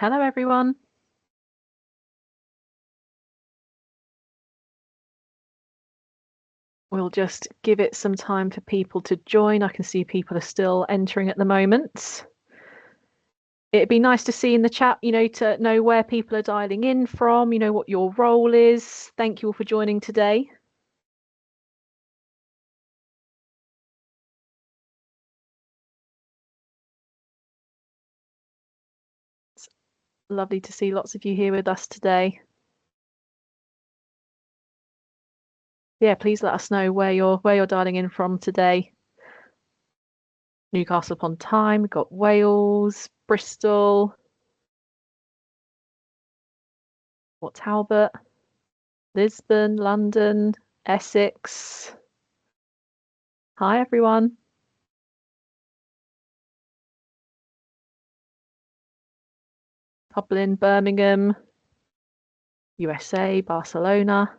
Hello, everyone. We'll just give it some time for people to join. I can see people are still entering at the moment. It'd be nice to see in the chat, to know where people are dialing in from, what your role is. Thank you all for joining today. It's lovely to see lots of you here with us today. Yeah, please let us know where you're dialing in from today. Newcastle upon Tyne, we've got Wales, Bristol, Port Talbot, Lisbon, London, Essex. Hi, everyone. Dublin, Birmingham, USA, Barcelona.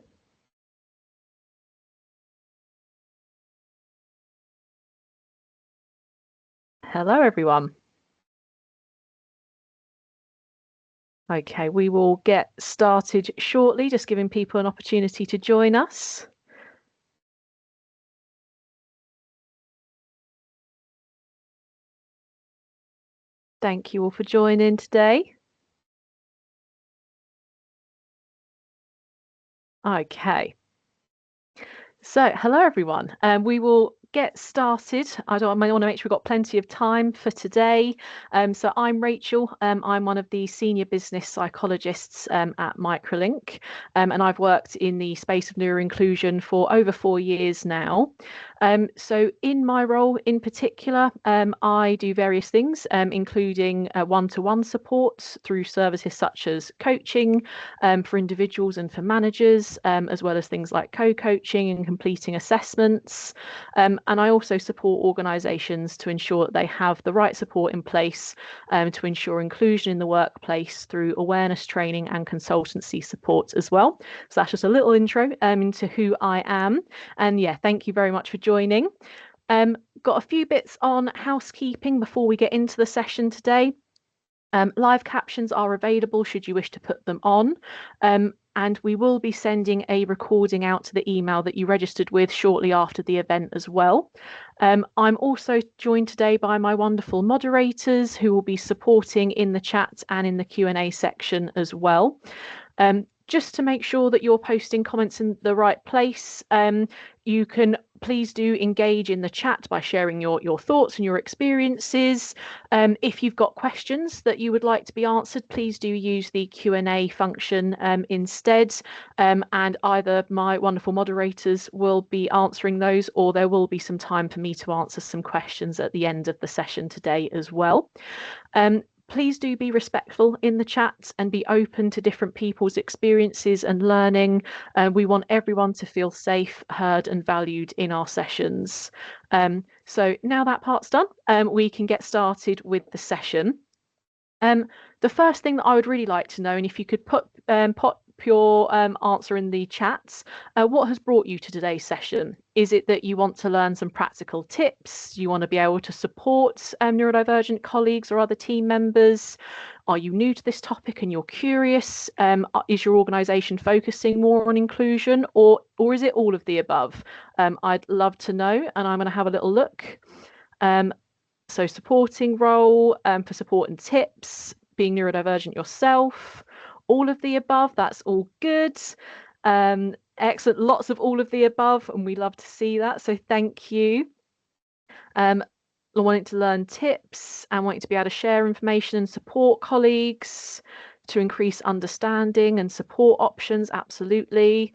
Hello, everyone. Okay, we will get started shortly, just giving people an opportunity to join us. Thank you all for joining today. Okay. So, hello everyone. We will get started. I want to make sure we've got plenty of time for today. So I'm Rachel. I'm one of the senior business psychologists at Microlink, and I've worked in the space of neuroinclusion for over 4 years now. So in my role in particular, I do various things, including one-to-one support through services such as coaching for individuals and for managers, as well as things like co-coaching and completing assessments. And I also support organisations to ensure that they have the right support in place to ensure inclusion in the workplace through awareness training and consultancy support as well. So that's just a little intro into who I am. And yeah, thank you very much for joining. Got a few bits on housekeeping before we get into the session today. Live captions are available should you wish to put them on. And we will be sending a recording out to the email that you registered with shortly after the event as well. I'm also joined today by my wonderful moderators who will be supporting in the chat and in the Q&A section as well. Just to make sure that you're posting comments in the right place, you can please do engage in the chat by sharing your thoughts and your experiences. If you've got questions that you would like to be answered, please do use the Q&A function instead, and either my wonderful moderators will be answering those, or there will be some time for me to answer some questions at the end of the session today as well. Please do be respectful in the chat and be open to different people's experiences and learning. We want everyone to feel safe, heard and valued in our sessions. So now that part's done, we can get started with the session. The first thing that I would really like to know, and if you could put your answer in the chats, what has brought you to today's session? Is it that you want to learn some practical tips? You want to be able to support neurodivergent colleagues or other team members? Are you new to this topic and you're curious? Is your organisation focusing more on inclusion, or is it all of the above? I'd love to know, and I'm going to have a little look. So supporting role, for support and tips, being neurodivergent yourself, all of the above, that's all good. Excellent, lots of all of the above, and we love to see that, so thank you. Wanting to learn tips and wanting to be able to share information and support colleagues to increase understanding and support options, absolutely.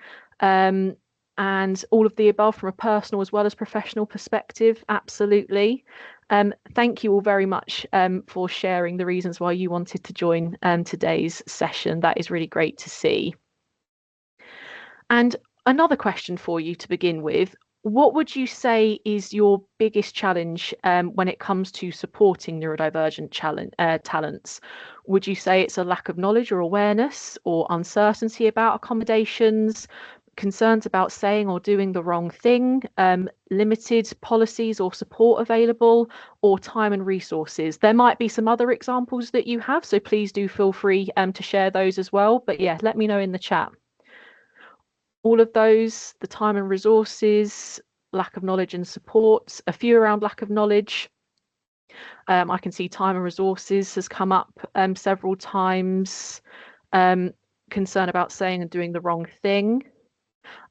And all of the above from a personal as well as professional perspective, absolutely. Thank you all very much for sharing the reasons why you wanted to join today's session. That is really great to see. And another question for you to begin with, what would you say is your biggest challenge when it comes to supporting neurodivergent talents? Would you say it's a lack of knowledge or awareness or uncertainty about accommodations, concerns about saying or doing the wrong thing, limited policies or support available, or time and resources. There might be some other examples that you have, so please do feel free to share those as well. But yeah, let me know in the chat. All of those, the time and resources, lack of knowledge and support, a few around lack of knowledge. I can see time and resources has come up several times. Concern about saying and doing the wrong thing.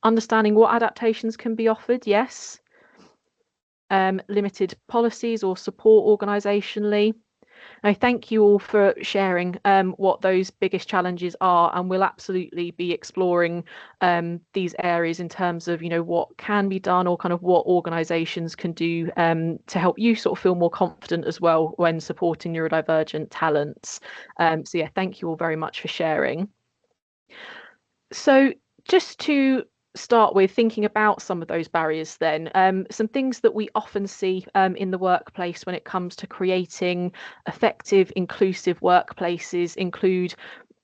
Understanding what adaptations can be offered, yes. Limited policies or support organisationally. I thank you all for sharing what those biggest challenges are, and we'll absolutely be exploring these areas in terms of, what can be done or kind of what organisations can do to help you sort of feel more confident as well when supporting neurodivergent talents. So yeah, thank you all very much for sharing. So just to start with thinking about some of those barriers then, some things that we often see in the workplace when it comes to creating effective, inclusive workplaces include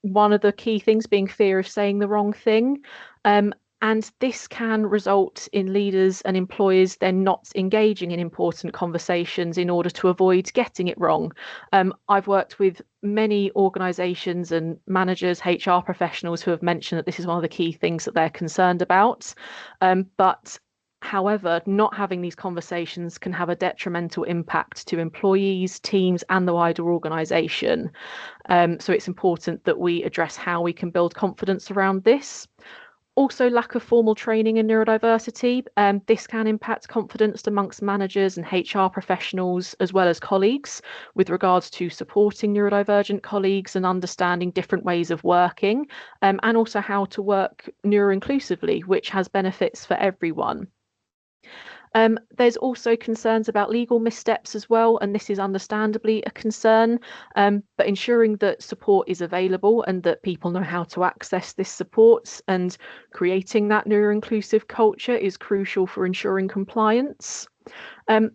one of the key things being fear of saying the wrong thing. And this can result in leaders and employers then not engaging in important conversations in order to avoid getting it wrong. I've worked with many organisations and managers, HR professionals who have mentioned that this is one of the key things that they're concerned about. But however, not having these conversations can have a detrimental impact to employees, teams, and the wider organisation. So it's important that we address how we can build confidence around this. Also, lack of formal training in neurodiversity. This can impact confidence amongst managers and HR professionals, as well as colleagues, with regards to supporting neurodivergent colleagues and understanding different ways of working, and also how to work neuro-inclusively, which has benefits for everyone. There's also concerns about legal missteps as well, and this is understandably a concern, but ensuring that support is available and that people know how to access this support and creating that neuro-inclusive culture is crucial for ensuring compliance.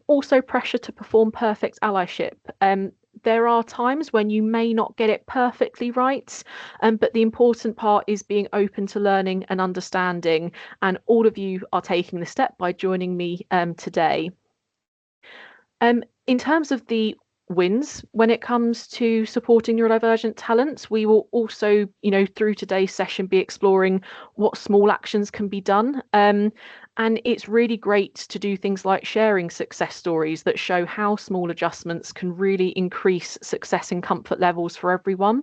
Also, pressure to perform perfect allyship. There are times when you may not get it perfectly right, but the important part is being open to learning and understanding, and all of you are taking the step by joining me today. In terms of the wins when it comes to supporting neurodivergent talents, we will also, through today's session, be exploring what small actions can be done. And it's really great to do things like sharing success stories that show how small adjustments can really increase success and comfort levels for everyone.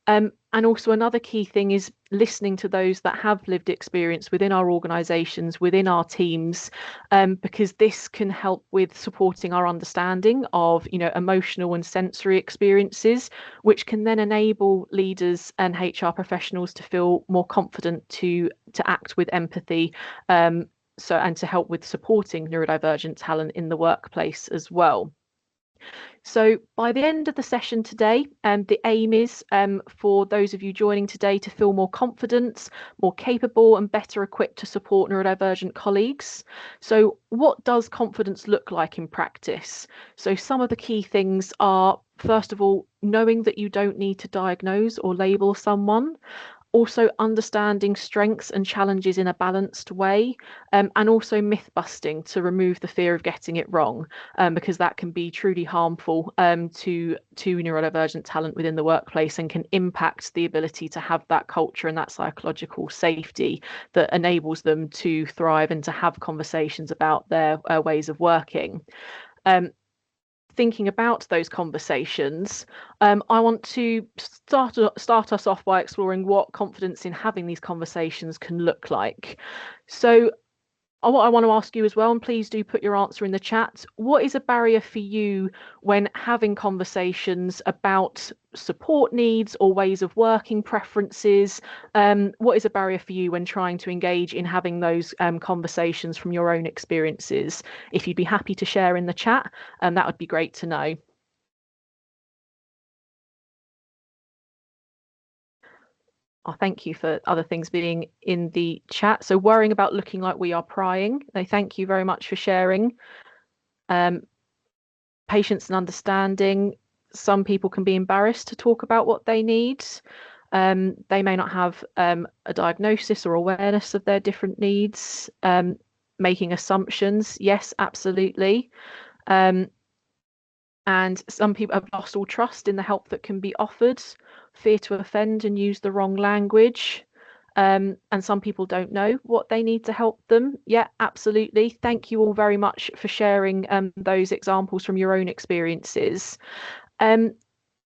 And also another key thing is listening to those that have lived experience within our organisations, within our teams, because this can help with supporting our understanding of, emotional and sensory experiences, which can then enable leaders and HR professionals to feel more confident to act with empathy, and to help with supporting neurodivergent talent in the workplace as well. So by the end of the session today, the aim is for those of you joining today to feel more confident, more capable and better equipped to support neurodivergent colleagues. So what does confidence look like in practice? So some of the key things are, first of all, knowing that you don't need to diagnose or label someone. Also understanding strengths and challenges in a balanced way, and also myth busting to remove the fear of getting it wrong, because that can be truly harmful to neurodivergent talent within the workplace and can impact the ability to have that culture and that psychological safety that enables them to thrive and to have conversations about their ways of working. Thinking about those conversations, I want to start us off by exploring what confidence in having these conversations can look like. So what I want to ask you as well, and please do put your answer in the chat, what is a barrier for you when having conversations about support needs or ways of working preferences? What is a barrier for you when trying to engage in having those conversations from your own experiences? If you'd be happy to share in the chat, that would be great to know. Oh, thank you for other things being in the chat. So worrying about looking like we are prying. No, thank you very much for sharing. Patience and understanding. Some people can be embarrassed to talk about what they need. They may not have a diagnosis or awareness of their different needs. Making assumptions, yes, absolutely. And some people have lost all trust in the help that can be offered, fear to offend and use the wrong language. And some people don't know what they need to help them. Yeah, absolutely. Thank you all very much for sharing those examples from your own experiences.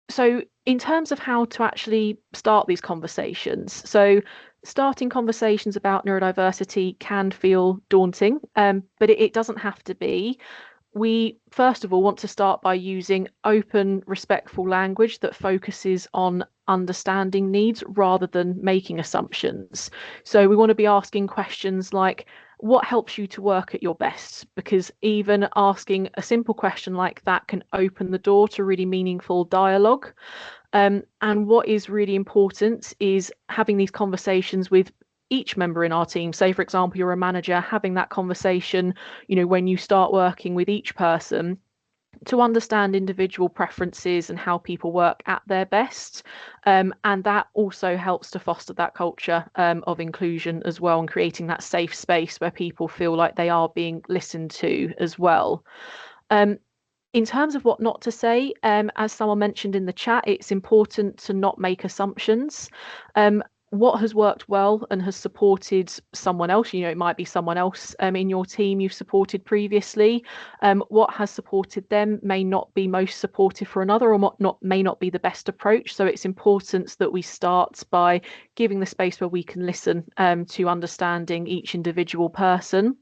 So in terms of how to actually start these conversations, so starting conversations about neurodiversity can feel daunting, but it doesn't have to be. We first of all want to start by using open, respectful language that focuses on understanding needs rather than making assumptions. So we want to be asking questions like, what helps you to work at your best? Because even asking a simple question like that can open the door to really meaningful dialogue. And what is really important is having these conversations with each member in our team. Say, for example, you're a manager, having that conversation, when you start working with each person to understand individual preferences and how people work at their best. And that also helps to foster that culture of inclusion as well, and creating that safe space where people feel like they are being listened to as well. In terms of what not to say, as someone mentioned in the chat, it's important to not make assumptions. What has worked well and has supported someone else, it might be someone else in your team you've supported previously. What has supported them may not be most supportive for another, or may not be the best approach. So it's important that we start by giving the space where we can listen to understanding each individual person.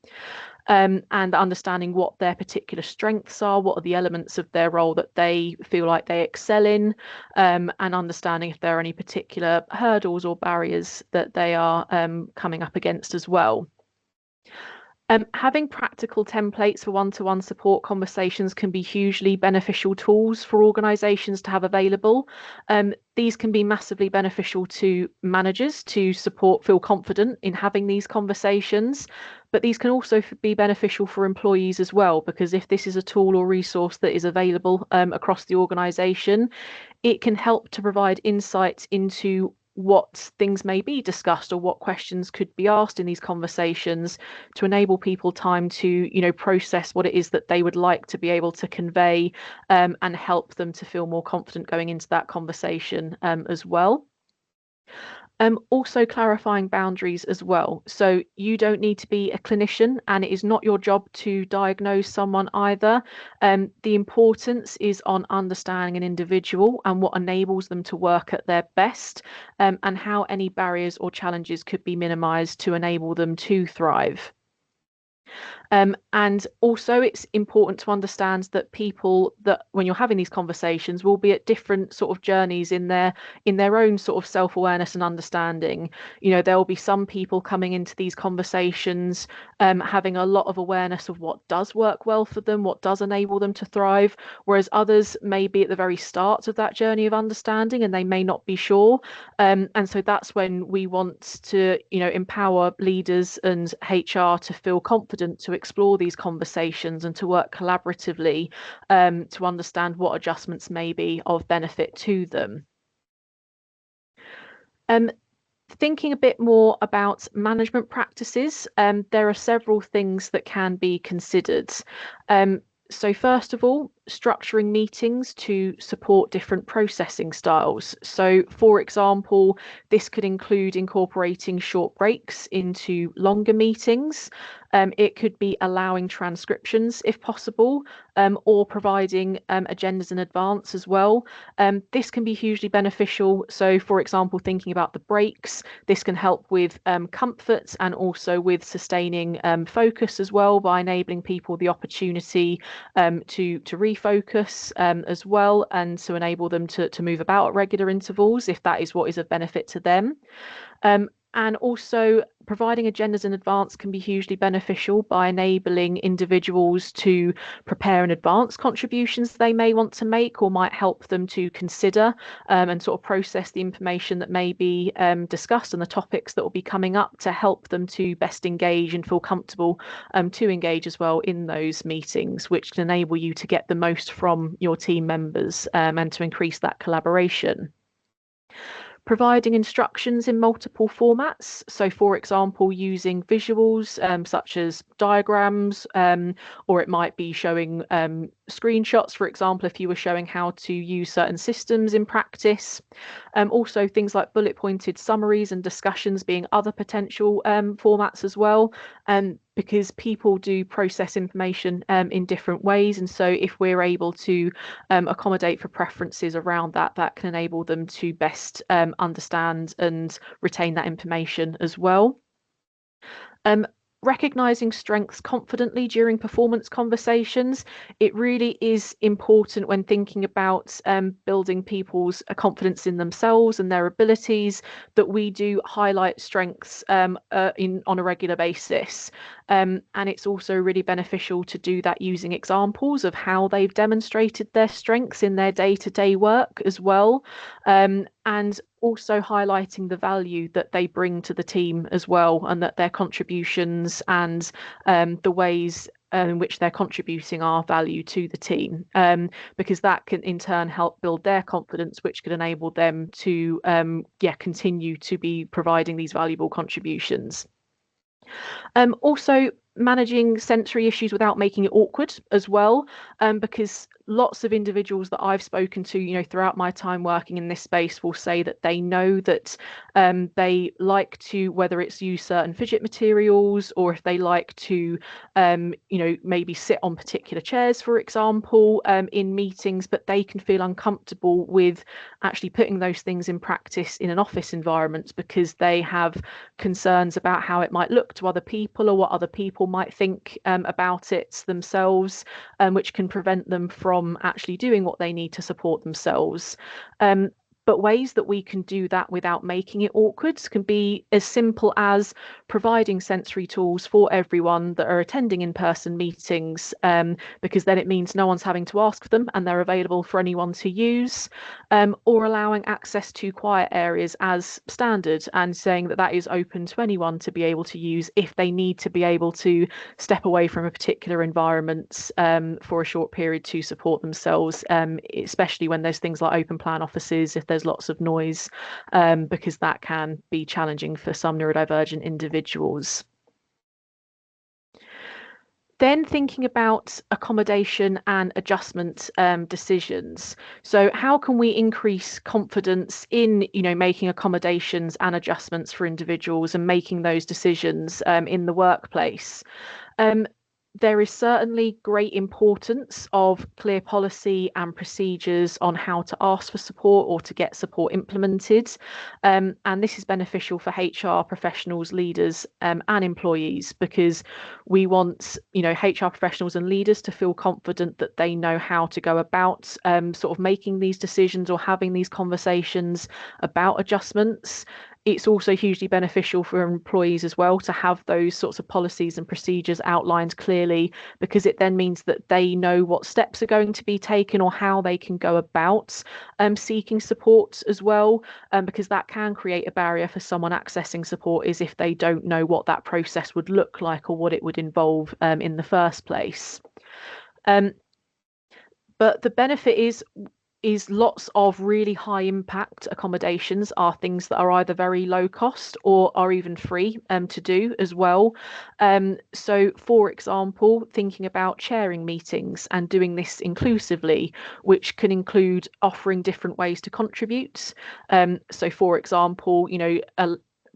And understanding what their particular strengths are, what are the elements of their role that they feel like they excel in, and understanding if there are any particular hurdles or barriers that they are coming up against as well. Having practical templates for one-to-one support conversations can be hugely beneficial tools for organisations to have available. These can be massively beneficial to managers to feel confident in having these conversations, but these can also be beneficial for employees as well, because if this is a tool or resource that is available across the organisation, it can help to provide insight into what things may be discussed or what questions could be asked in these conversations, to enable people time to process what it is that they would like to be able to convey, and help them to feel more confident going into that conversation as well. Also clarifying boundaries as well. So you don't need to be a clinician, and it is not your job to diagnose someone either. The importance is on understanding an individual and what enables them to work at their best, and how any barriers or challenges could be minimized to enable them to thrive. And also it's important to understand that people that when you're having these conversations will be at different sort of journeys in their own sort of self-awareness and understanding. There will be some people coming into these conversations having a lot of awareness of what does work well for them, what does enable them to thrive, whereas others may be at the very start of that journey of understanding and they may not be sure. And so that's when we want to empower leaders and HR to feel confident to explore these conversations and to work collaboratively to understand what adjustments may be of benefit to them. Thinking a bit more about management practices, there are several things that can be considered. So first of all, structuring meetings to support different processing styles. So for example, this could include incorporating short breaks into longer meetings. It could be allowing transcriptions if possible, or providing agendas in advance as well. This can be hugely beneficial. So for example, thinking about the breaks, this can help with comfort and also with sustaining focus as well, by enabling people the opportunity to refocus as well, and to enable them to move about at regular intervals if that is what is of benefit to them. And also providing agendas in advance can be hugely beneficial by enabling individuals to prepare in advance contributions they may want to make or might help them to consider and sort of process the information that may be discussed and the topics that will be coming up, to help them to best engage and feel comfortable to engage as well in those meetings, which can enable you to get the most from your team members and to increase that collaboration. Providing instructions in multiple formats. So, for example, using visuals such as diagrams, or it might be showing screenshots, for example, if you were showing how to use certain systems in practice. Also, things like bullet pointed summaries and discussions being other potential formats as well. Because people do process information in different ways. And so if we're able to accommodate for preferences around that, that can enable them to best understand and retain that information as well. Recognizing strengths confidently during performance conversations. It really is important when thinking about building people's confidence in themselves and their abilities that we do highlight strengths on a regular basis. And it's also really beneficial to do that using examples of how they've demonstrated their strengths in their day-to-day work as well. And also highlighting the value that they bring to the team as well, and that their contributions and the ways in which they're contributing are value to the team, because that can in turn help build their confidence, which could enable them to continue to be providing these valuable contributions. Also managing sensory issues without making it awkward as well, because lots of individuals that I've spoken to, throughout my time working in this space will say that they know that they like to, whether it's use certain fidget materials or if they like to, maybe sit on particular chairs, for example, in meetings, but they can feel uncomfortable with actually putting those things in practice in an office environment because they have concerns about how it might look to other people or what other people might think about it themselves, which can prevent them from actually doing what they need to support themselves. But ways that we can do that without making it awkward can be as simple as providing sensory tools for everyone that are attending in-person meetings, because then it means no one's having to ask for them and they're available for anyone to use, or allowing access to quiet areas as standard and saying that that is open to anyone to be able to use if they need to be able to step away from a particular environment for a short period to support themselves, especially when there's things like open plan offices, if there's lots of noise, because that can be challenging for some neurodivergent individuals. Then thinking about accommodation and adjustment decisions. So how can we increase confidence in, making accommodations and adjustments for individuals and making those decisions in the workplace? There is certainly great importance of clear policy and procedures on how to ask for support or to get support implemented. And this is beneficial for HR professionals, leaders, and employees, because we want, HR professionals and leaders to feel confident that they know how to go about sort of making these decisions or having these conversations about adjustments. It's also hugely beneficial for employees as well to have those sorts of policies and procedures outlined clearly, because it then means that they know what steps are going to be taken or how they can go about seeking support as well, because that can create a barrier for someone accessing support is if they don't know what that process would look like or what it would involve in the first place. But the benefit is lots of really high impact accommodations are things that are either very low cost or are even free to do as well. So, for example, thinking about chairing meetings and doing this inclusively, which can include offering different ways to contribute. So, for example,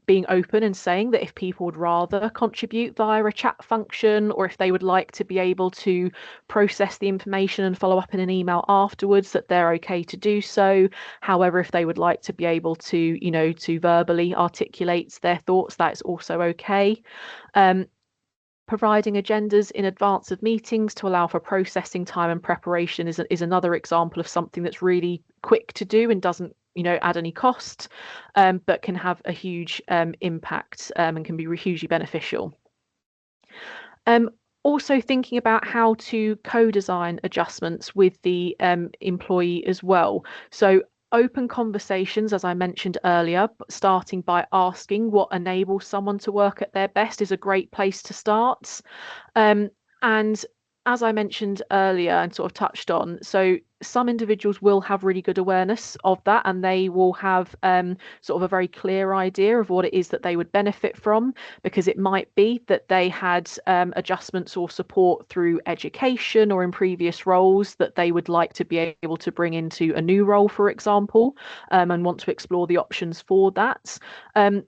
being open and saying that if people would rather contribute via a chat function, or if they would like to be able to process the information and follow up in an email afterwards, that they're okay to do so. However, if they would like to be able to, to verbally articulate their thoughts, that's also okay. Providing agendas in advance of meetings to allow for processing time and preparation is another example of something that's really quick to do and doesn't add any cost, but can have a huge impact and can be hugely beneficial. Also thinking about how to co-design adjustments with the employee as well. So open conversations, as I mentioned earlier, starting by asking what enables someone to work at their best is a great place to start. And as I mentioned earlier and sort of touched on, so some individuals will have really good awareness of that, and they will have sort of a very clear idea of what it is that they would benefit from, because it might be that they had adjustments or support through education or in previous roles that they would like to be able to bring into a new role, for example, and want to explore the options for that.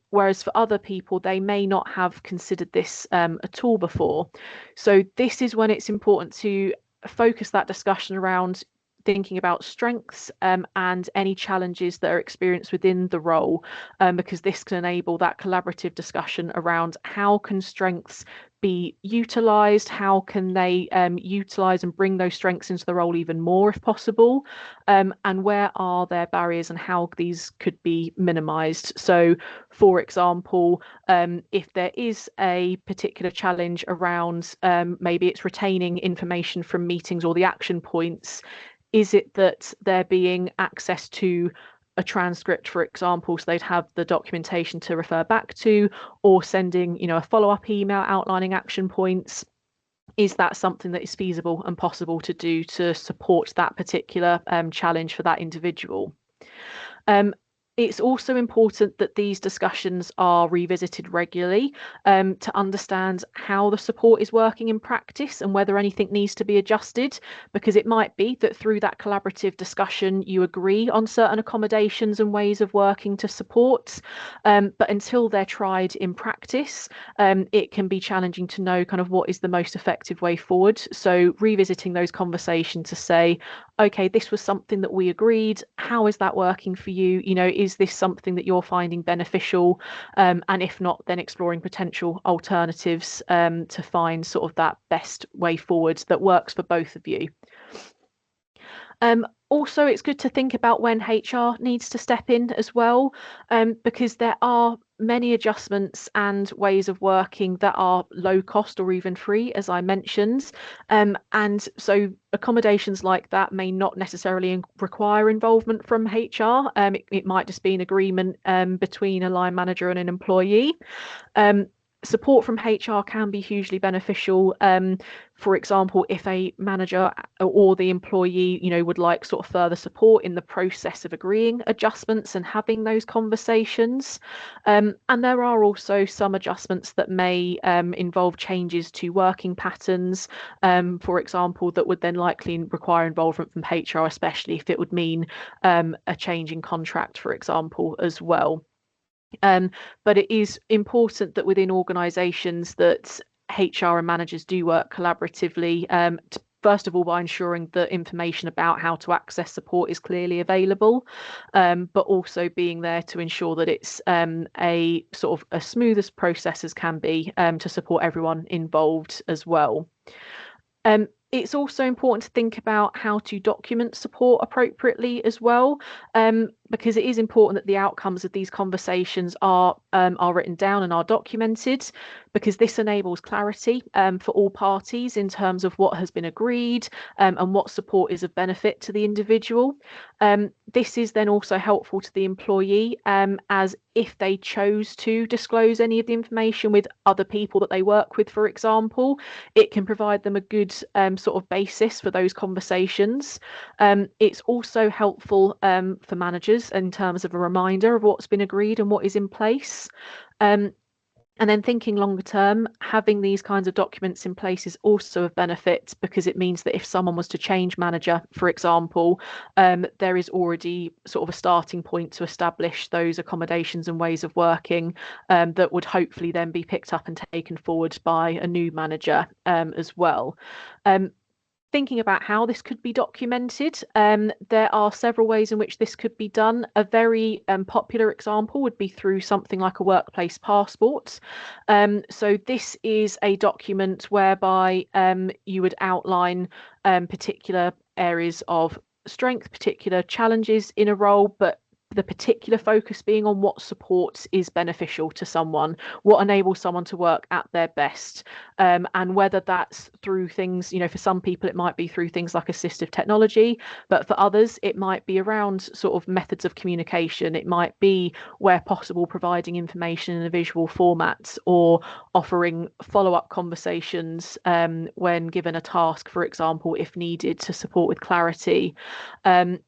Whereas for other people, they may not have considered this at all before. So this is when it's important to focus that discussion around thinking about strengths and any challenges that are experienced within the role, because this can enable that collaborative discussion around how can strengths be utilized, how can they utilize and bring those strengths into the role even more if possible, and where are their barriers and how these could be minimized. So for example, if there is a particular challenge around maybe it's retaining information from meetings or the action points, is it that they're being access to a transcript, for example, so they'd have the documentation to refer back to, or sending, a follow-up email outlining action points? Is that something that is feasible and possible to do to support that particular challenge for that individual? It's also important that these discussions are revisited regularly to understand how the support is working in practice and whether anything needs to be adjusted, because it might be that through that collaborative discussion you agree on certain accommodations and ways of working to support, but until they're tried in practice, it can be challenging to know kind of what is the most effective way forward. So revisiting those conversations to say, okay, this was something that we agreed. How is that working for you? Is this something that you're finding beneficial? And if not, then exploring potential alternatives to find sort of that best way forward that works for both of you. Also, it's good to think about when HR needs to step in as well, because there are many adjustments and ways of working that are low cost or even free, as I mentioned. And so accommodations like that may not necessarily require involvement from HR. It might just be an agreement between a line manager and an employee. Support from HR can be hugely beneficial. For example, if a manager or the employee, would like sort of further support in the process of agreeing adjustments and having those conversations. And there are also some adjustments that may involve changes to working patterns, for example, that would then likely require involvement from HR, especially if it would mean a change in contract, for example, as well. But it is important that within organisations that HR and managers do work collaboratively, first of all by ensuring that information about how to access support is clearly available, but also being there to ensure that it's a sort of as smooth as process as can be to support everyone involved as well. It's also important to think about how to document support appropriately as well, because it is important that the outcomes of these conversations are written down and are documented, because this enables clarity for all parties in terms of what has been agreed and what support is of benefit to the individual. This is then also helpful to the employee, as if they chose to disclose any of the information with other people that they work with, for example, it can provide them a good sort of basis for those conversations. It's also helpful for managers in terms of a reminder of what's been agreed and what is in place. And then thinking longer term, having these kinds of documents in place is also of benefit, because it means that if someone was to change manager, for example, there is already sort of a starting point to establish those accommodations and ways of working that would hopefully then be picked up and taken forward by a new manager as well. Thinking about how this could be documented, there are several ways in which this could be done. A very popular example would be through something like a workplace passport. So this is a document whereby you would outline particular areas of strength, particular challenges in a role, but the particular focus being on what support is beneficial to someone, what enables someone to work at their best, and whether that's through things, for some people it might be through things like assistive technology, but for others it might be around sort of methods of communication. It might be, where possible, providing information in a visual format, or offering follow-up conversations when given a task, for example, if needed, to support with clarity. And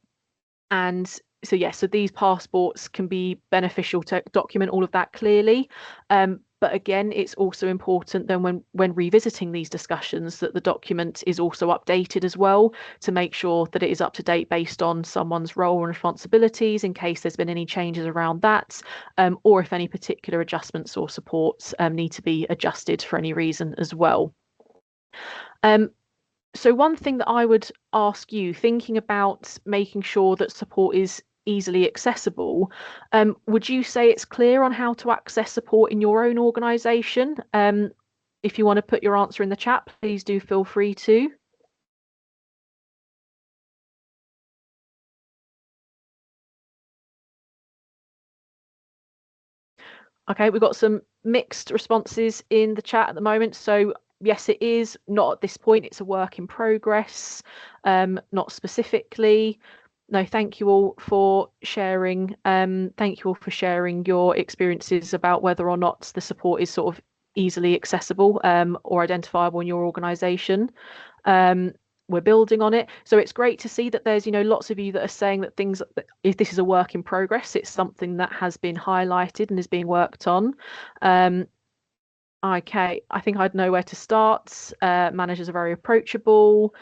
so so these passports can be beneficial to document all of that clearly. But again, it's also important then when revisiting these discussions that the document is also updated as well, to make sure that it is up to date based on someone's role and responsibilities, in case there's been any changes around that, or if any particular adjustments or supports need to be adjusted for any reason as well. So one thing that I would ask you, thinking about making sure that support is easily accessible, would you say it's clear on how to access support in your own organisation? If you want to put your answer in the chat, please do feel free to. Okay, we've got some mixed responses in the chat at the moment. So yes, it is not at this point. It's a work in progress, not specifically. No, thank you all for sharing. Thank you all for sharing your experiences about whether or not the support is sort of easily accessible or identifiable in your organisation. We're building on it, so it's great to see that there's lots of you that are saying that if this is a work in progress, it's something that has been highlighted and is being worked on. Okay, I think I'd know where to start. Managers are very approachable.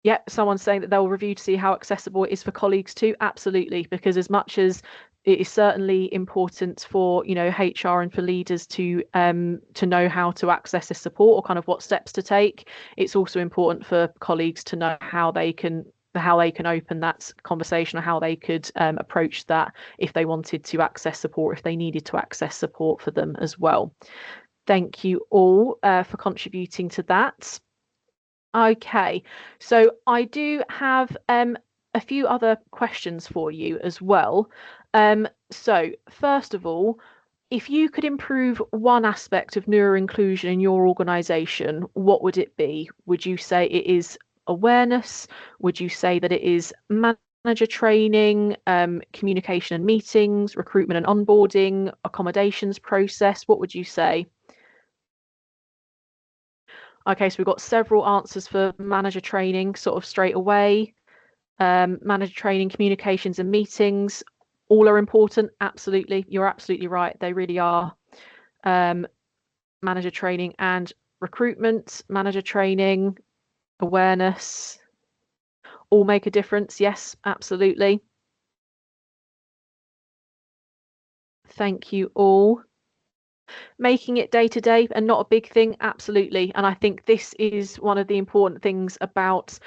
Yeah, someone's saying that they'll review to see how accessible it is for colleagues too. Absolutely, because as much as it is certainly important for HR and for leaders to know how to access this support, or kind of what steps to take, it's also important for colleagues to know how they can open that conversation, or how they could approach that if they wanted to access support, if they needed to access support for them as well. Thank you all for contributing to that. Okay, so I do have a few other questions for you as well. So first of all, if you could improve one aspect of neuro-inclusion in your organisation, what would it be? Would you say it is awareness? Would you say that it is manager training, communication and meetings, recruitment and onboarding, accommodations process? What would you say? Okay, so we've got several answers for manager training sort of straight away. Manager training, communications and meetings, all are important. Absolutely. You're absolutely right. They really are. Manager training and recruitment, manager training, awareness, all make a difference. Yes, absolutely. Thank you all. Making it day to day and not a big thing, absolutely. And I think this is one of the important things about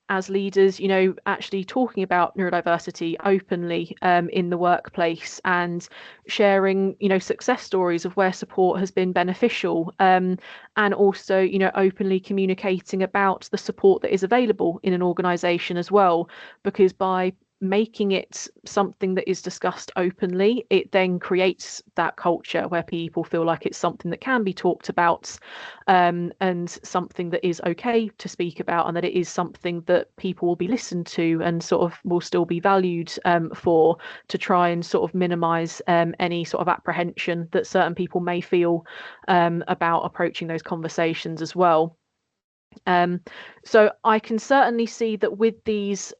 as leaders, actually talking about neurodiversity openly in the workplace, and sharing, success stories of where support has been beneficial, and also, openly communicating about the support that is available in an organisation as well, because by making it something that is discussed openly, it then creates that culture where people feel like it's something that can be talked about, and something that is okay to speak about, and that it is something that people will be listened to and sort of will still be valued for, to try and sort of minimize any sort of apprehension that certain people may feel about approaching those conversations as well. So I can certainly see that with these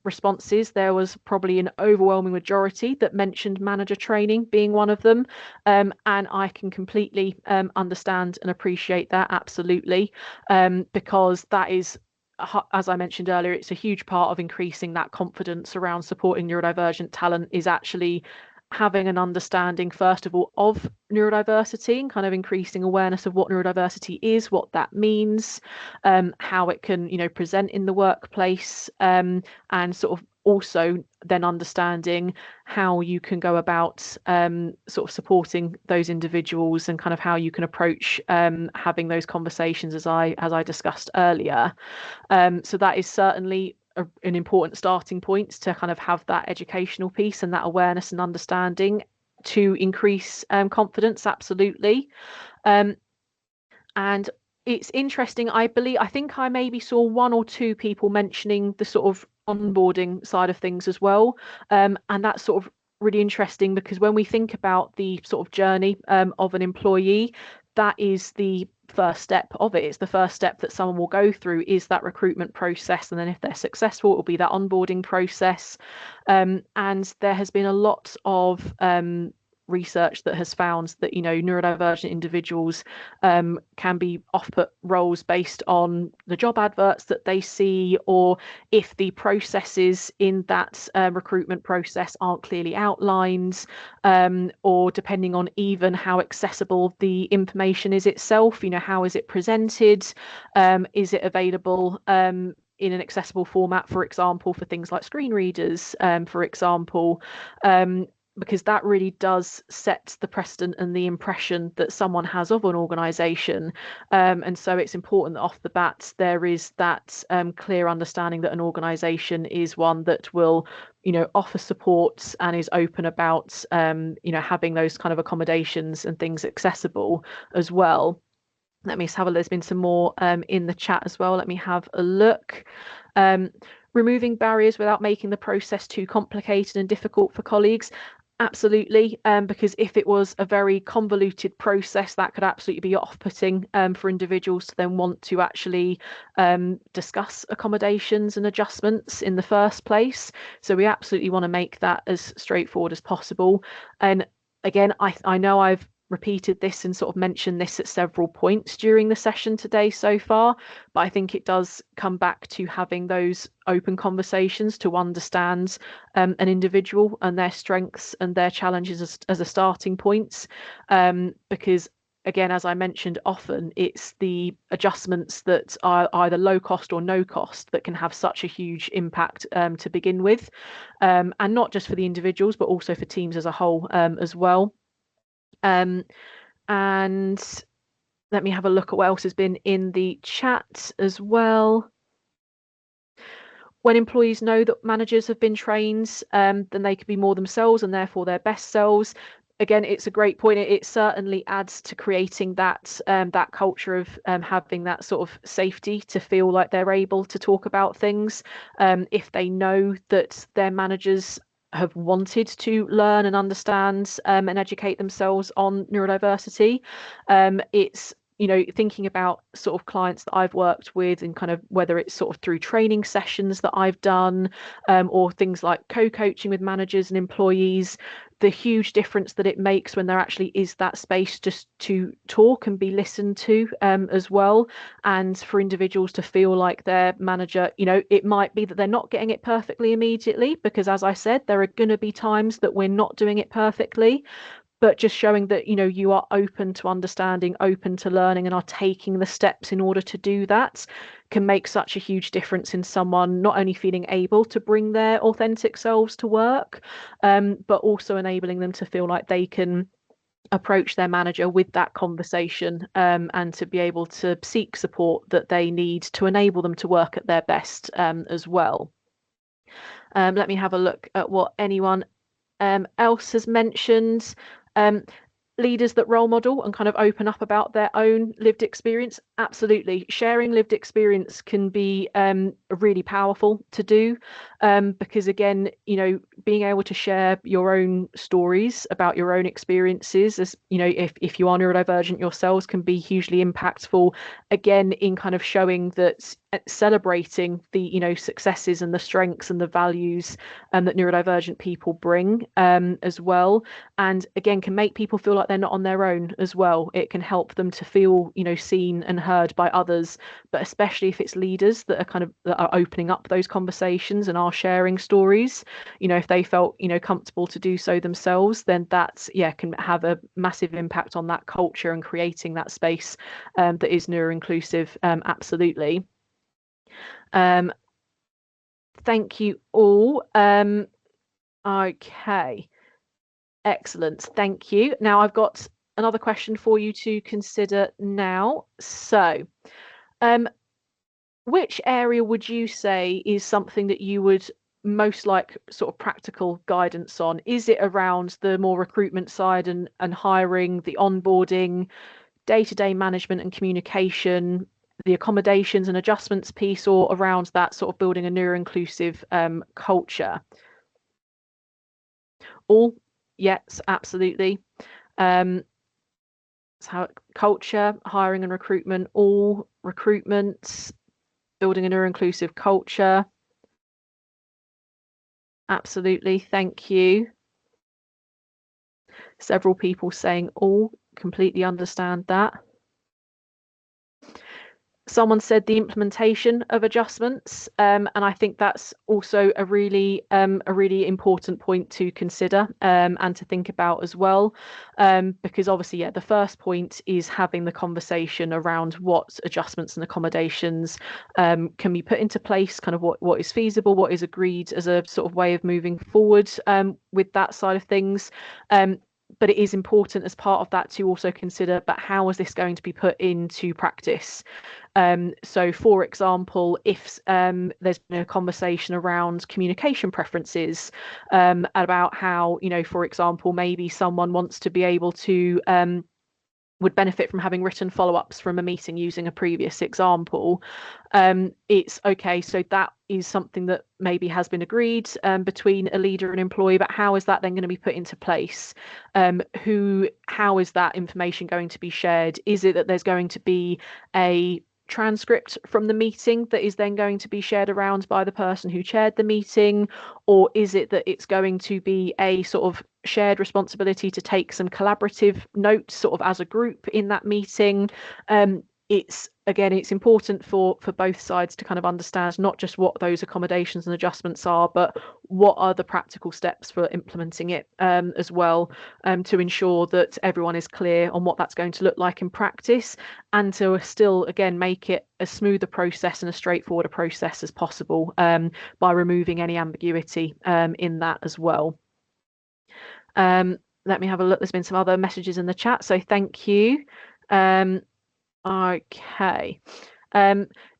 responses, there was probably an overwhelming majority that mentioned manager training being one of them. And I can completely understand and appreciate that, absolutely, because that is, as I mentioned earlier, it's a huge part of increasing that confidence around supporting neurodivergent talent, is actually having an understanding, first of all, of neurodiversity, and kind of increasing awareness of what neurodiversity is, what that means, how it can, present in the workplace, and sort of also then understanding how you can go about sort of supporting those individuals, and kind of how you can approach having those conversations, as I discussed earlier. So that is certainly an important starting point to kind of have that educational piece and that awareness and understanding to increase confidence, absolutely. And it's interesting, I think I maybe saw one or two people mentioning the sort of onboarding side of things as well. And that's sort of really interesting because when we think about the sort of journey of an employee, that is the first step of it. It's the first step that someone will go through is that recruitment process. And then if they're successful, it will be that onboarding process. And there has been a lot of research that has found that neurodivergent individuals can be off-put roles based on the job adverts that they see, or if the processes in that recruitment process aren't clearly outlined, or depending on even how accessible the information is itself. How is it presented? Is it available in an accessible format, for example, for things like screen readers, for example, because that really does set the precedent and the impression that someone has of an organisation. And so it's important that off the bat there is that clear understanding that an organisation is one that will offer support and is open about having those kind of accommodations and things accessible as well. Let me just have a look. There's been some more in the chat as well. Let me have a look. Removing barriers without making the process too complicated and difficult for colleagues. Absolutely, because if it was a very convoluted process, that could absolutely be off-putting for individuals to then want to actually discuss accommodations and adjustments in the first place. So we absolutely want to make that as straightforward as possible. And again, I know I've repeated this and sort of mentioned this at several points during the session today so far, but I think it does come back to having those open conversations to understand an individual and their strengths and their challenges as a starting point, because again, as I mentioned, often it's the adjustments that are either low cost or no cost that can have such a huge impact to begin with, and not just for the individuals but also for teams as a whole as well. And let me have a look at what else has been in the chat as well. When employees know that managers have been trained, then they can be more themselves and therefore their best selves. Again, it's a great point. It certainly adds to creating that that culture of having that sort of safety to feel like they're able to talk about things. If they know that their managers have wanted to learn and understand and educate themselves on neurodiversity, it's thinking about sort of clients that I've worked with and kind of whether it's sort of through training sessions that I've done, or things like co-coaching with managers and employees, the huge difference that it makes when there actually is that space just to talk and be listened to as well, and for individuals to feel like their manager, it might be that they're not getting it perfectly immediately, because as I said, there are going to be times that we're not doing it perfectly, but just showing that you are open to understanding, open to learning, and are taking the steps in order to do that can make such a huge difference in someone not only feeling able to bring their authentic selves to work, but also enabling them to feel like they can approach their manager with that conversation, and to be able to seek support that they need to enable them to work at their best as well. Let me have a look at what anyone else has mentioned. Leaders that role model and kind of open up about their own lived experience. Absolutely. Sharing lived experience can be really powerful to do, because again, being able to share your own stories about your own experiences, as if you are neurodivergent yourselves, can be hugely impactful, again, in kind of showing that, celebrating the successes and the strengths and the values that neurodivergent people bring as well, and again can make people feel like they're not on their own as well. It can help them to feel seen and heard by others, but especially if it's leaders that are opening up those conversations and are sharing stories, if they felt comfortable to do so themselves, then that can have a massive impact on that culture and creating that space that is neuro inclusive. Absolutely. Thank you all. Okay, excellent, thank you. Now I've got another question for you to consider now. So which area would you say is something that you would most like sort of practical guidance on? Is it around the more recruitment side and hiring, the onboarding, day-to-day management and communication, the accommodations and adjustments piece, or around that sort of building a neuro-inclusive culture? All, yes, absolutely. So culture, hiring and recruitment, all recruitment, building a neuro-inclusive culture. Absolutely, thank you. Several people saying all, completely understand that. Someone said the implementation of adjustments, and I think that's also a really important point to consider and to think about as well, because obviously, yeah, the first point is having the conversation around what adjustments and accommodations can be put into place, kind of what is feasible, what is agreed as a sort of way of moving forward with that side of things. But it is important as part of that to also consider, but how is this going to be put into practice? So, for example, if there's been a conversation around communication preferences, about how, for example, maybe someone wants to be able to would benefit from having written follow-ups from a meeting using a previous example. It's okay, so that is something that maybe has been agreed between a leader and employee, but how is that then going to be put into place? How is that information going to be shared? Is it that there's going to be a transcript from the meeting that is then going to be shared around by the person who chaired the meeting, or is it that it's going to be a sort of shared responsibility to take some collaborative notes sort of as a group in that meeting? It's important for both sides to kind of understand not just what those accommodations and adjustments are, but what are the practical steps for implementing it as well, to ensure that everyone is clear on what that's going to look like in practice, and to still again make it a smoother process and a straightforward process as possible, by removing any ambiguity in that as well. Let me have a look. There's been some other messages in the chat, so thank you. Okay.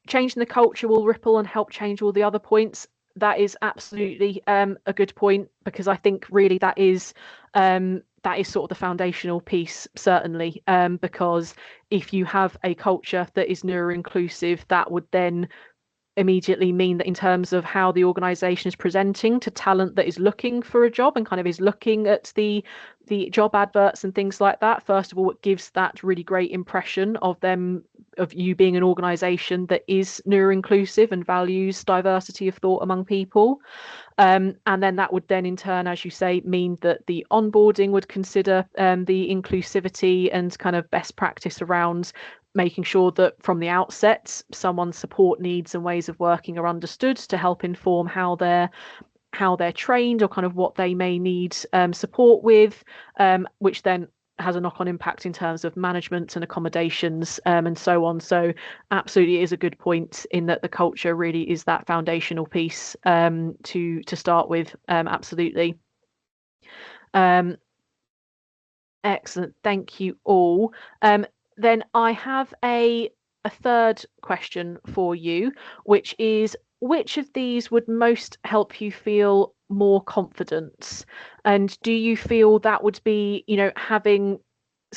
Changing the culture will ripple and help change all the other points. That is absolutely a good point, because I think really that is sort of the foundational piece, certainly, because if you have a culture that is neuro-inclusive, that would then immediately mean that in terms of how the organization is presenting to talent that is looking for a job and kind of is looking at the job adverts and things like that, first of all, it gives that really great impression of you being an organization that is neuro-inclusive and values diversity of thought among people. And then that would then in turn, as you say, mean that the onboarding would consider the inclusivity and kind of best practice around making sure that from the outset someone's support needs and ways of working are understood to help inform how they're trained, or kind of what they may need support with, which then has a knock-on impact in terms of management and accommodations, and so on. So absolutely is a good point in that the culture really is that foundational piece to start with. Absolutely. Excellent. Thank you all. Then I have a third question for you, which is, which of these would most help you feel more confident? And do you feel that would be, having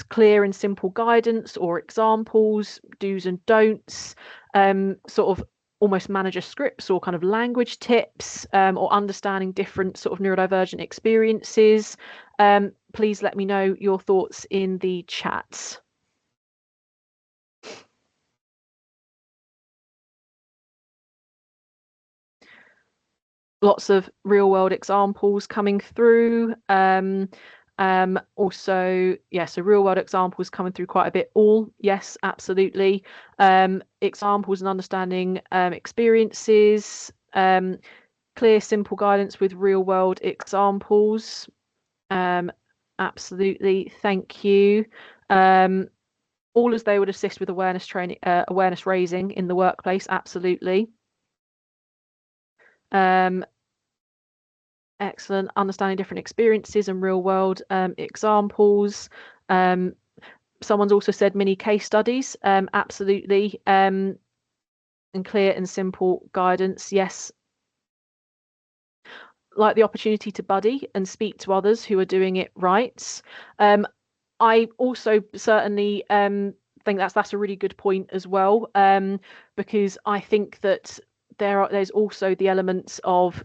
clear and simple guidance or examples, do's and don'ts, sort of almost manager scripts or kind of language tips, or understanding different sort of neurodivergent experiences? Please let me know your thoughts in the chat. Lots of real world examples coming through. Also, yeah, so real world examples coming through quite a bit. All, yes, absolutely. Examples and understanding experiences, clear, simple guidance with real world examples. Absolutely, thank you. All as they would assist with awareness training, awareness raising in the workplace. Absolutely. Excellent. Understanding different experiences and real world examples. Someone's also said mini case studies. Absolutely. and clear and simple guidance, yes. Like the opportunity to buddy and speak to others who are doing it right. I also certainly think that's a really good point as well, because I think that there's also the elements of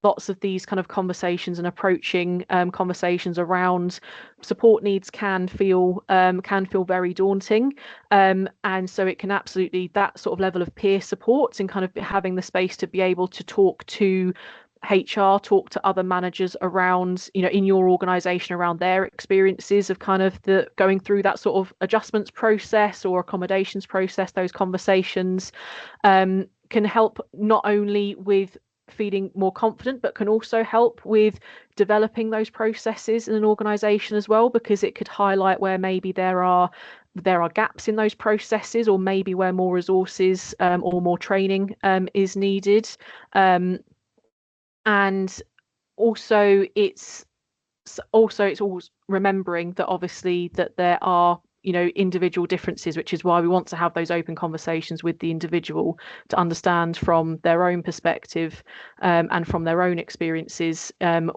lots of these kind of conversations and approaching conversations around support needs can feel very daunting, and so it can absolutely, that sort of level of peer support and kind of having the space to be able to talk to HR, talk to other managers around, in your organization around their experiences of kind of the going through that sort of adjustments process or accommodations process, those conversations can help not only with feeling more confident, but can also help with developing those processes in an organization as well, because it could highlight where maybe there are gaps in those processes, or maybe where more resources or more training is needed. And also it's always remembering that obviously that there are individual differences, which is why we want to have those open conversations with the individual to understand from their own perspective and from their own experiences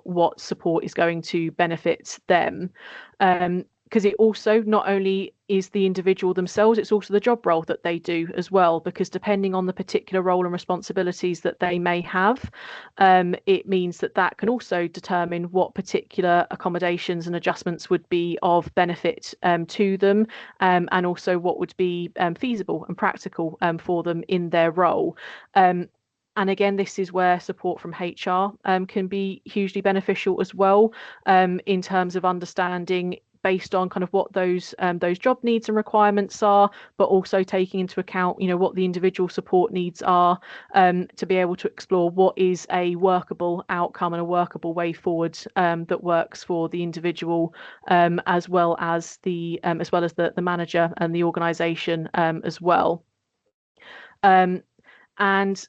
what support is going to benefit them, because it also not only is the individual themselves, it's also the job role that they do as well, because depending on the particular role and responsibilities that they may have, it means that can also determine what particular accommodations and adjustments would be of benefit to them, and also what would be feasible and practical for them in their role. And again, this is where support from HR can be hugely beneficial as well, in terms of understanding based on kind of what those job needs and requirements are, but also taking into account, what the individual support needs are, to be able to explore what is a workable outcome and a workable way forward that works for the individual, as well as the manager and the organisation as well. And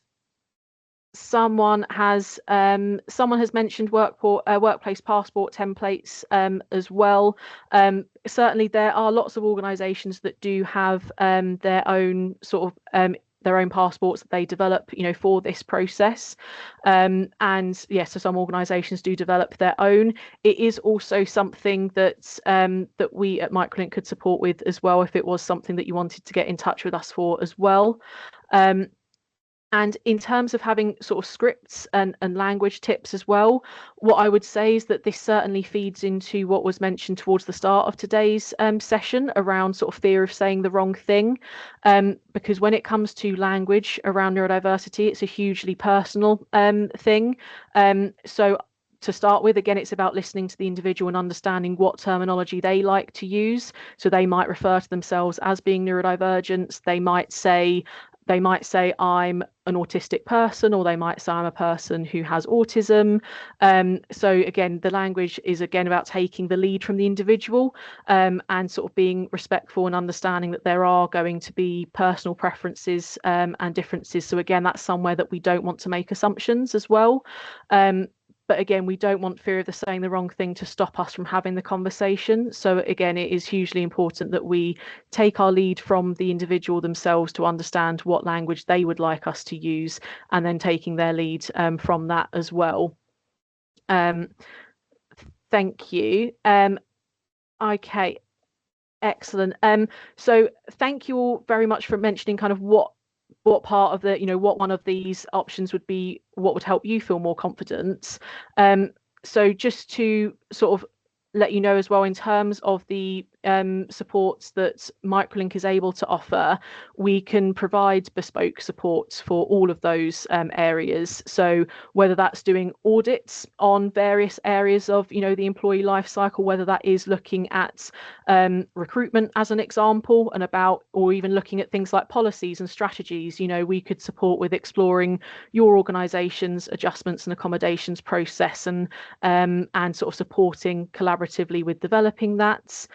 someone has mentioned workplace passport templates as well. Certainly there are lots of organizations that do have their own sort of their own passports that they develop for this process, and yes, so some organizations do develop their own. It is also something that we at Microlink could support with as well, if it was something that you wanted to get in touch with us for as well. And in terms of having sort of scripts and language tips as well, what I would say is that this certainly feeds into what was mentioned towards the start of today's session around sort of fear of saying the wrong thing, because when it comes to language around neurodiversity, it's a hugely personal thing. So to start with, again, it's about listening to the individual and understanding what terminology they like to use. So they might refer to themselves as being neurodivergent. They might say I'm an autistic person, or they might say I'm a person who has autism. So again, the language is again about taking the lead from the individual, and sort of being respectful and understanding that there are going to be personal preferences and differences. So again, that's somewhere that we don't want to make assumptions as well. But again, we don't want fear of saying the wrong thing to stop us from having the conversation. So again, it is hugely important that we take our lead from the individual themselves to understand what language they would like us to use, and then taking their lead from that as well. Thank you. Okay, excellent. So thank you all very much for mentioning kind of what part of the, what one of these options would be, what would help you feel more confident. So just to sort of let you know as well, in terms of the supports that Microlink is able to offer, we can provide bespoke supports for all of those areas. So whether that's doing audits on various areas of the employee life cycle, whether that is looking at recruitment as an example, and or even looking at things like policies and strategies, we could support with exploring your organization's adjustments and accommodations process, and sort of supporting collaboratively with developing that.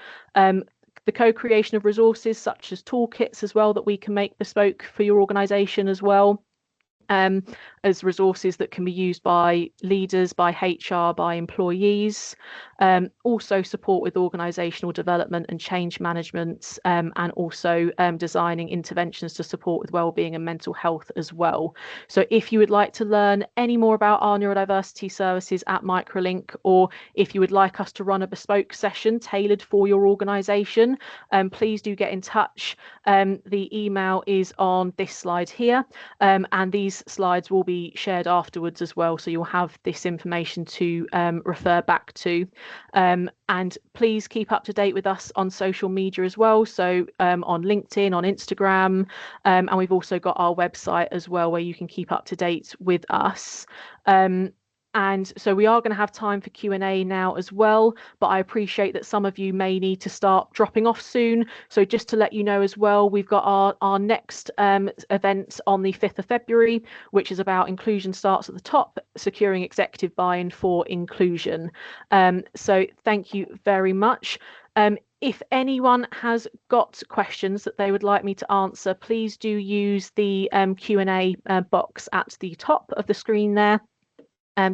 The co-creation of resources such as toolkits as well that we can make bespoke for your organization as well. as resources that can be used by leaders, by HR, by employees. Also support with organisational development and change management, and also designing interventions to support with wellbeing and mental health as well. So if you would like to learn any more about our neurodiversity services at Microlink, or if you would like us to run a bespoke session tailored for your organisation, please do get in touch. The email is on this slide here, and these slides will be shared afterwards as well, so you'll have this information to refer back to. And please keep up to date with us on social media as well, so on LinkedIn, on Instagram, and we've also got our website as well where you can keep up to date with us. And so we are going to have time for Q&A now as well, but I appreciate that some of you may need to start dropping off soon. So just to let you know as well, we've got our next event on the 5th of February, which is about inclusion starts at the top, securing executive buy-in for inclusion. So thank you very much. If anyone has got questions that they would like me to answer, please do use the Q&A box at the top of the screen there.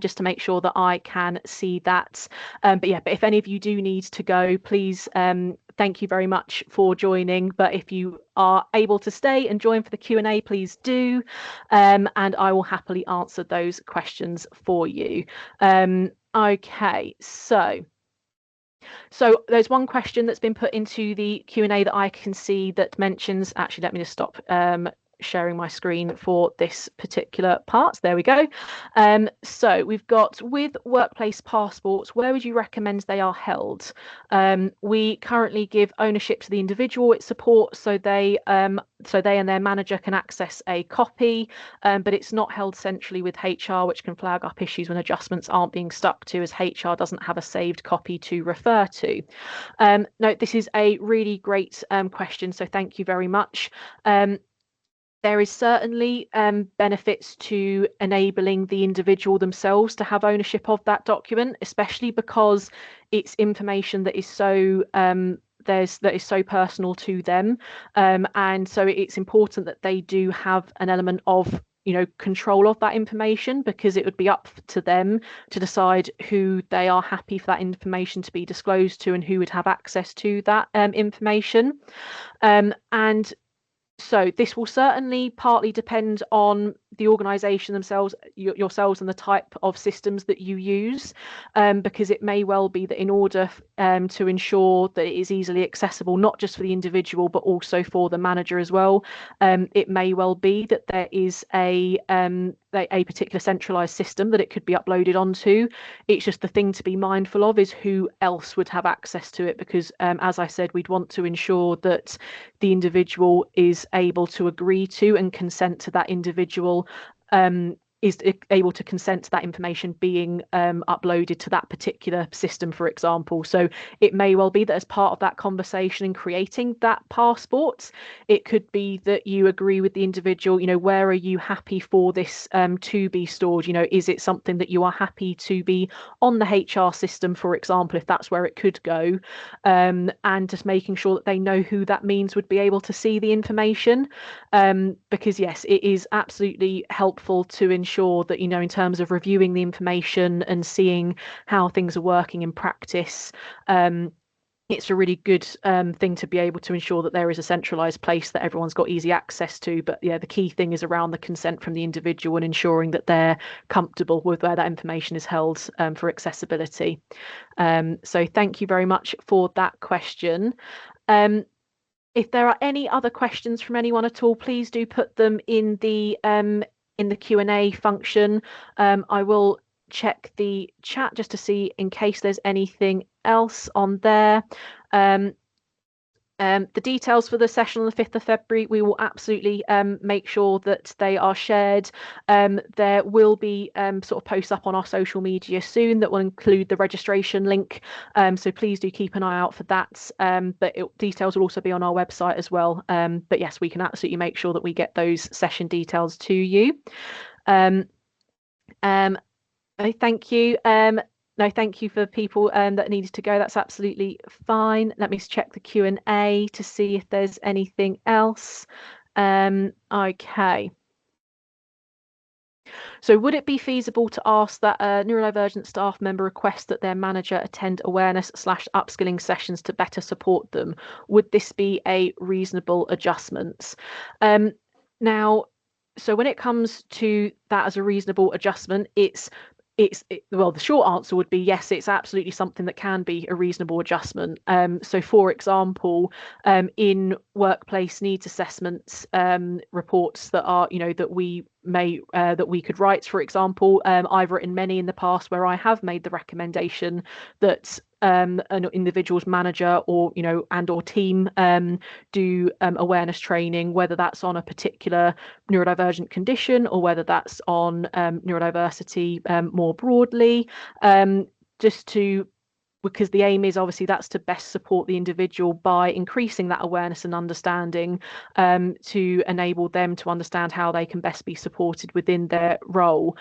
Just to make sure that I can see that. But if any of you do need to go, please, thank you very much for joining. But if you are able to stay and join for the Q&A, please do. And I will happily answer those questions for you. Okay, so there's one question that's been put into the Q&A that I can see that mentions, actually, let me just stop sharing my screen for this particular part. There we go. So we've got, with workplace passports, where would you recommend they are held? We currently give ownership to the individual it supports, so they and their manager can access a copy, but it's not held centrally with HR, which can flag up issues when adjustments aren't being stuck to, as HR doesn't have a saved copy to refer to. No, this is a really great question, so thank you very much. There is certainly benefits to enabling the individual themselves to have ownership of that document, especially because it's information that is so that is so personal to them, and so it's important that they do have an element of control of that information, because it would be up to them to decide who they are happy for that information to be disclosed to and who would have access to that information. And so this will certainly partly depend on the organisation themselves, yourselves, and the type of systems that you use, because it may well be that in order to ensure that it is easily accessible, not just for the individual but also for the manager as well, it may well be that there is a particular centralised system that it could be uploaded onto. It's just the thing to be mindful of is who else would have access to it, because as I said, we'd want to ensure that the individual is able to agree to and consent to that individual, is able to consent to that information being uploaded to that particular system, for example. So it may well be that as part of that conversation in creating that passport, it could be that you agree with the individual, where are you happy for this to be stored? Is it something that you are happy to be on the HR system, for example, if that's where it could go? And just making sure that they know who that means would be able to see the information, because yes, it is absolutely helpful to ensure that, in terms of reviewing the information and seeing how things are working in practice, it's a really good thing to be able to ensure that there is a centralized place that everyone's got easy access to. But yeah, the key thing is around the consent from the individual and ensuring that they're comfortable with where that information is held for accessibility. So thank you very much for that question. If there are any other questions from anyone at all, please do put them in the Q&A function. I will check the chat just to see in case there's anything else on there. The details for the session on the 5th of February, we will absolutely make sure that they are shared. There will be sort of posts up on our social media soon that will include the registration link. So please do keep an eye out for that. But details will also be on our website as well. But yes, we can absolutely make sure that we get those session details to you. Thank you. No, thank you for people that needed to go. That's absolutely fine. Let me check the Q&A to see if there's anything else. Okay. So would it be feasible to ask that a neurodivergent staff member request that their manager attend awareness/upskilling sessions to better support them? Would this be a reasonable adjustment? Um, now, so when it comes to that as a reasonable adjustment, well, the short answer would be yes, it's absolutely something that can be a reasonable adjustment. So for example, in workplace needs assessments reports that are, that we could write, for example, I've written many in the past where I have made the recommendation that an individual's manager or or team do awareness training, whether that's on a particular neurodivergent condition or whether that's on neurodiversity more broadly, just to because the aim is obviously that's to best support the individual by increasing that awareness and understanding, to enable them to understand how they can best be supported within their role.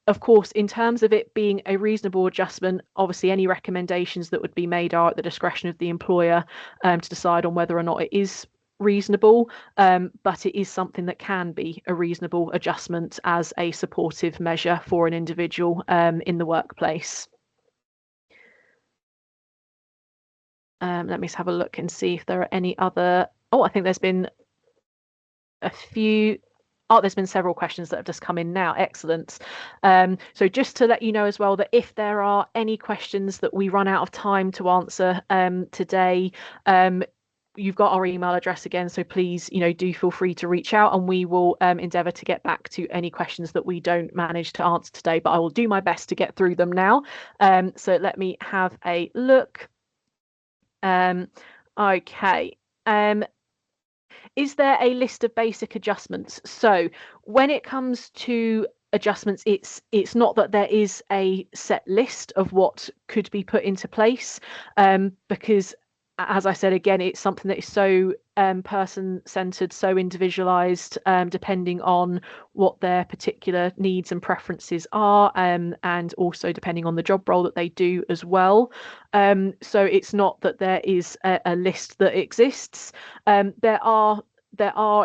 Of course, in terms of it being a reasonable adjustment, obviously any recommendations that would be made are at the discretion of the employer to decide on whether or not it is reasonable, but it is something that can be a reasonable adjustment as a supportive measure for an individual in the workplace. Let me just have a look and see if there are any other. Oh, I think there's been a few. Oh, there's been several questions that have just come in now. Excellent. So just to let you know as well that if there are any questions that we run out of time to answer today, you've got our email address again, so please, do feel free to reach out and we will endeavour to get back to any questions that we don't manage to answer today, but I will do my best to get through them now. So let me have a look. Okay. Is there a list of basic adjustments? So when it comes to adjustments, it's not that there is a set list of what could be put into place, because as I said again, it's something that is so person-centered, so individualized, depending on what their particular needs and preferences are, and also depending on the job role that they do as well. So it's not that there is a list that exists. There are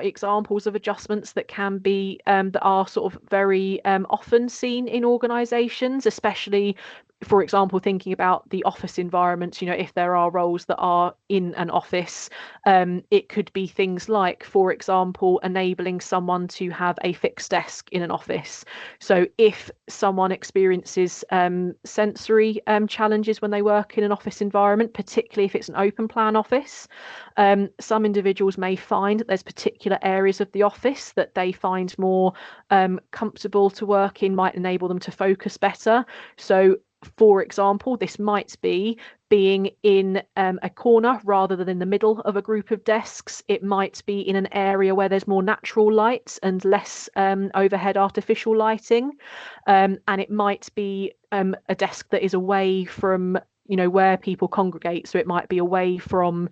examples of adjustments that can be that are sort of very often seen in organizations, especially, for example, thinking about the office environment. If there are roles that are in an office, it could be things like, for example, enabling someone to have a fixed desk in an office. So if someone experiences sensory challenges when they work in an office environment, particularly if it's an open plan office, some individuals may find that there's particular areas of the office that they find more comfortable to work in, might enable them to focus better. So for example, this might be being in a corner rather than in the middle of a group of desks. It might be in an area where there's more natural light and less overhead artificial lighting. And it might be a desk that is away from where people congregate, so it might be away from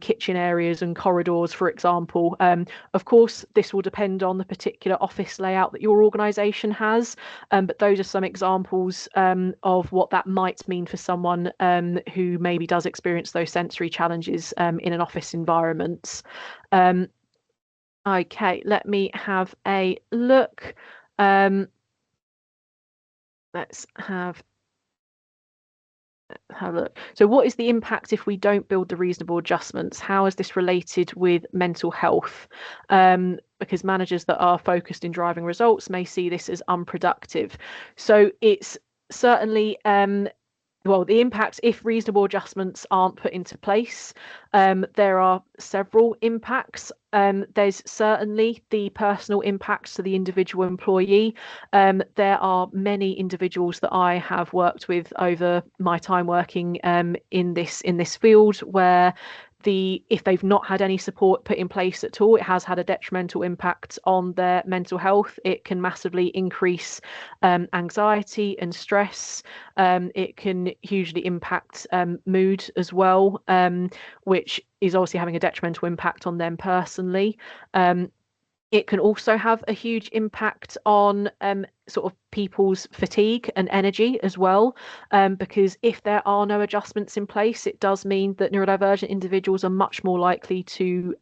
kitchen areas and corridors, for example. Of course, this will depend on the particular office layout that your organisation has, but those are some examples of what that might mean for someone who maybe does experience those sensory challenges in an office environment. Okay, let me have a look. Let's have a look. So what is the impact if we don't build the reasonable adjustments? How is this related with mental health? Because managers that are focused in driving results may see this as unproductive. So it's certainly the impact if reasonable adjustments aren't put into place. There are several impacts. There's certainly the personal impacts to the individual employee. There are many individuals that I have worked with over my time working in this field where if they've not had any support put in place at all, it has had a detrimental impact on their mental health. It can massively increase anxiety and stress. It can hugely impact mood as well, which is obviously having a detrimental impact on them personally. It can also have a huge impact on sort of people's fatigue and energy as well, because if there are no adjustments in place, it does mean that neurodivergent individuals are much more likely to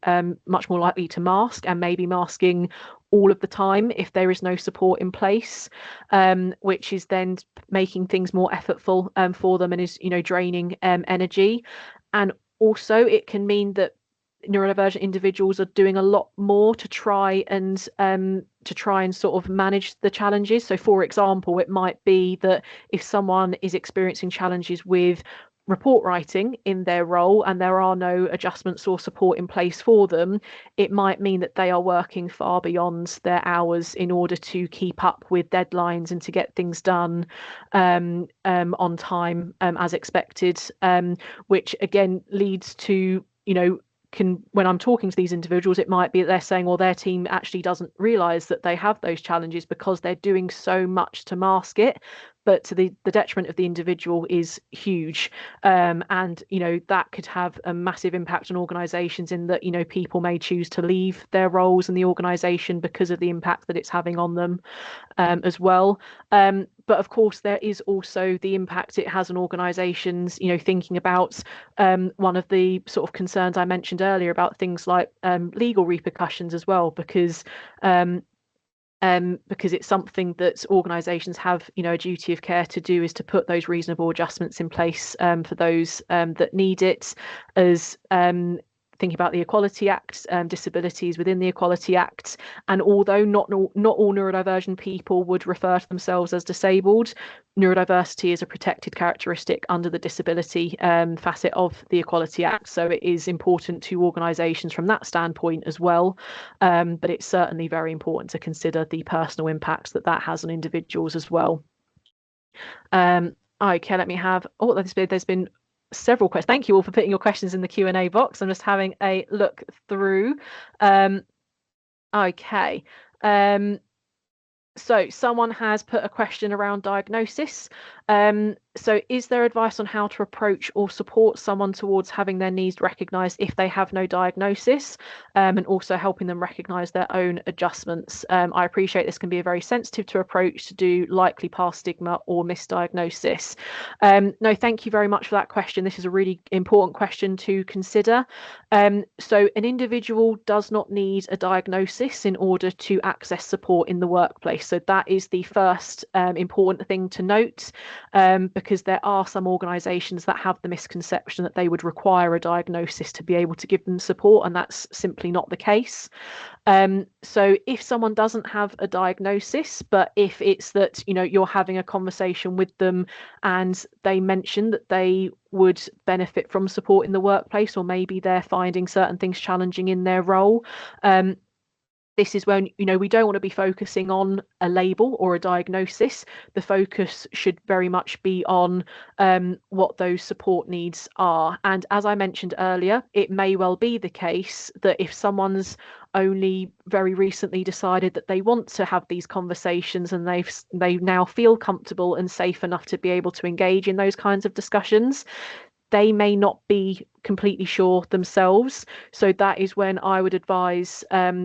mask, and maybe masking all of the time if there is no support in place, which is then making things more effortful for them and is, draining energy. And also it can mean that neurodivergent individuals are doing a lot more to try and sort of manage the challenges. So for example, it might be that if someone is experiencing challenges with report writing in their role and there are no adjustments or support in place for them, it might mean that they are working far beyond their hours in order to keep up with deadlines and to get things done on time as expected, which again leads to, when I'm talking to these individuals, it might be that they're saying, well, their team actually doesn't realize that they have those challenges because they're doing so much to mask it. But to the detriment of the individual is huge. And, that could have a massive impact on organizations in that, people may choose to leave their roles in the organization because of the impact that it's having on them as well. But of course, there is also the impact it has on organizations, thinking about one of the sort of concerns I mentioned earlier about things like legal repercussions as well, because it's something that organisations have, a duty of care to do, is to put those reasonable adjustments in place for those that need it, as thinking about the Equality Act, disabilities within the Equality Act. And although not all neurodivergent people would refer to themselves as disabled, neurodiversity is a protected characteristic under the disability facet of the Equality Act. So it is important to organisations from that standpoint as well. But it's certainly very important to consider the personal impacts that has on individuals as well. Okay, let me have. Oh, there's been several questions. Thank you all for putting your questions in the Q&A box. I'm just having a look through. Okay. So someone has put a question around diagnosis. So is there advice on how to approach or support someone towards having their needs recognised if they have no diagnosis, and also helping them recognise their own adjustments? I appreciate this can be a very sensitive to approach to do likely past stigma or misdiagnosis. No, thank you very much for that question. This is a really important question to consider. So an individual does not need a diagnosis in order to access support in the workplace. So that is the first important thing to note, because there are some organisations that have the misconception that they would require a diagnosis to be able to give them support, and that's simply not the case. So if someone doesn't have a diagnosis, but if it's that, you're having a conversation with them and they mention that they would benefit from support in the workplace, or maybe they're finding certain things challenging in their role, this is when, we don't want to be focusing on a label or a diagnosis. The focus should very much be on what those support needs are. And as I mentioned earlier, it may well be the case that if someone's only very recently decided that they want to have these conversations and they now feel comfortable and safe enough to be able to engage in those kinds of discussions, they may not be completely sure themselves. So that is when I would advise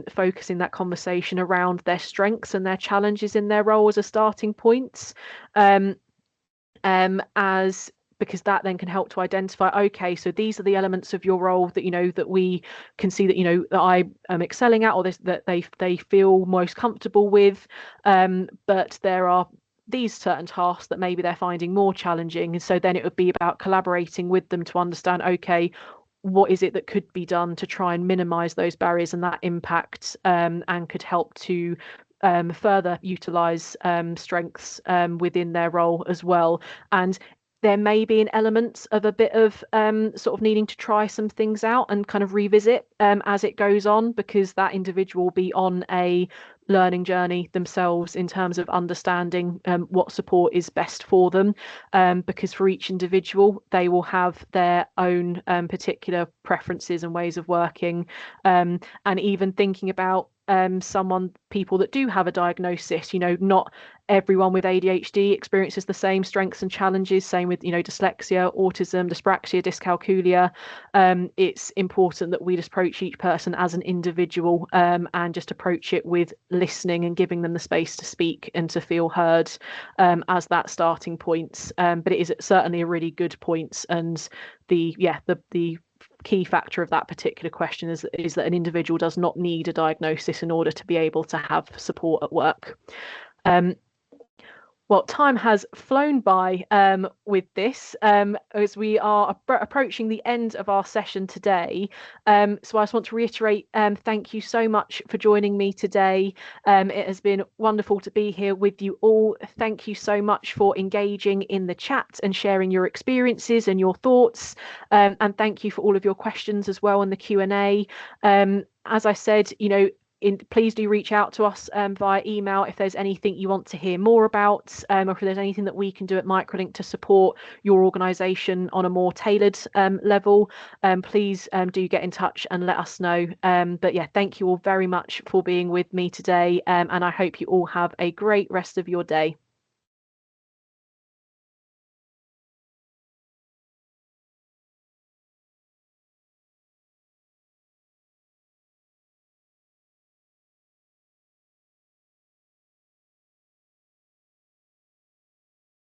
focusing that conversation around their strengths and their challenges in their role as a starting point, because that then can help to identify, okay, so these are the elements of your role that that we can see that that I am excelling at, or that they feel most comfortable with, but there are these certain tasks that maybe they're finding more challenging. And so then it would be about collaborating with them to understand, okay, what is it that could be done to try and minimize those barriers and that impact, and could help to further utilize strengths within their role as well. And there may be an element of a bit of sort of needing to try some things out and kind of revisit as it goes on, because that individual will be on a learning journey themselves in terms of understanding what support is best for them, because for each individual they will have their own particular preferences and ways of working, and even thinking about people that do have a diagnosis, not everyone with ADHD experiences the same strengths and challenges, same with dyslexia, autism, dyspraxia, dyscalculia. It's important that we just approach each person as an individual, and just approach it with listening and giving them the space to speak and to feel heard, as that starting point. But it is certainly a really good point, and the key factor of that particular question is that an individual does not need a diagnosis in order to be able to have support at work. Well, time has flown by with this as we are approaching the end of our session today. So I just want to reiterate, thank you so much for joining me today. It has been wonderful to be here with you all. Thank you so much for engaging in the chat and sharing your experiences and your thoughts. And thank you for all of your questions as well in the Q&A. As I said, please do reach out to us via email if there's anything you want to hear more about, or if there's anything that we can do at Microlink to support your organisation on a more tailored level. Please do get in touch and let us know. But yeah, thank you all very much for being with me today, and I hope you all have a great rest of your day.